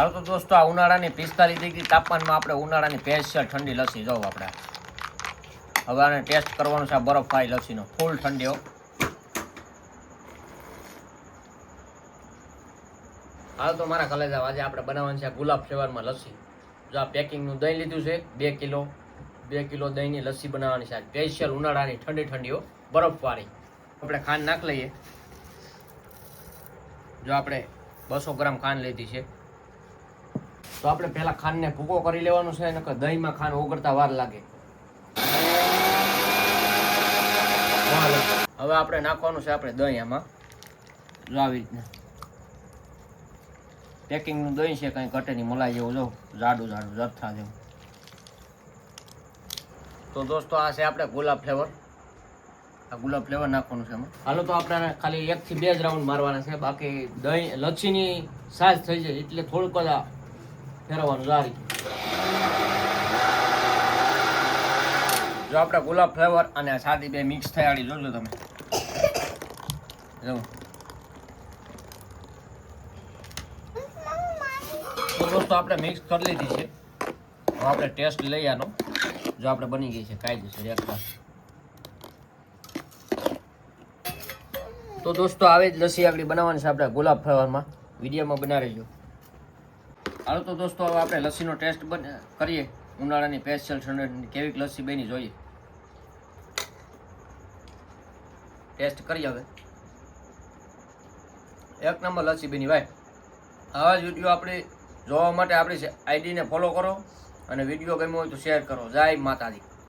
હાલો તો દોસ્તો આ ઉનાળાની 45 ડિગ્રી તાપમાનમાં આપણે ઉનાળાની સ્પેશિયલ ઠંડી લસ્સી જોઉં આપણે હવે આને ટેસ્ટ કરવાનું છે. આ બરફવાળી લસ્સીનો ફૂલ ઠંડી હો. હાલ તો મારા કલેજા આજે આપણે બનાવવાનું છે ગુલાબ ફ્લેવરમાં લસ્સી. જો આ પેકિંગનું દહીં લીધું છે 2 કિલો દહીંની લસ્સી બનાવવાની છે. સ્પેશિયલ ઉનાળાની ઠંડી ઠંડીઓ બરફવાળી. આપણે ખાંડ નાખ લઈએ. જો આપણે 200 ગ્રામ ખાંડ લીધી છે તો આપણે પહેલા ખાંડને ભૂકો કરી લેવાનું છે. નકર દહીંમાં ખાંડ ઓગળતા વાર લાગે. હવે આપણે નાખવાનું છે આપણે દહીં આમાં. જો આવી રીતના પેકિંગનું દહીં છે, કંઈ ઘટે નહીં, મલાઈ જેવું જો જાડું જાડું જથ્થા જેવું. તો દોસ્તો આ છે આપણે ગુલાબ ફ્લેવર. આ ગુલાબ ફ્લેવર નાખવાનું છે એમાં. હાલો તો આપણે ખાલી 1 થી 2 જ રાઉન્ડ મારવાના છે. બાકી દહીં લચ્છીની સાઈઝ થઈ જાય એટલે થોડુંક જ ફેરવવાનું સારી. જો આપણે ગુલાબ ફ્લેવર અને સાદી બે મિક્સ થયાડી જોજો તમે. જો તો દોસ્તો આપણે મિક્સ કરી લીધી છે. હવે આપણે ટેસ્ટ લઈ આનો. જો આપણે બની ગઈ છે કાયદેસર એકવાર. તો દોસ્તો આવી જ લસ્સી આગળ બનાવવાની છે આપણે ગુલાબ ફ્લેવરમાં. વિડીયોમાં બના રહેજો. હાલો તો દોસ્તો હવે આપણે લસ્સીનો ટેસ્ટ કરીએ. ઉનાળાની સ્પેશિયલ ઠંડી કેવી લસ્સી બની જોઈએ. ટેસ્ટ કરીએ હવે. એક નંબર લસ્સી બની ભાઈ. આવા જ વિડીયો આપણે જોવા માટે આપણી આઈડીને ફોલો કરો અને વિડીયો ગમ્યો હોય તો શેર કરો. જય માતાજી.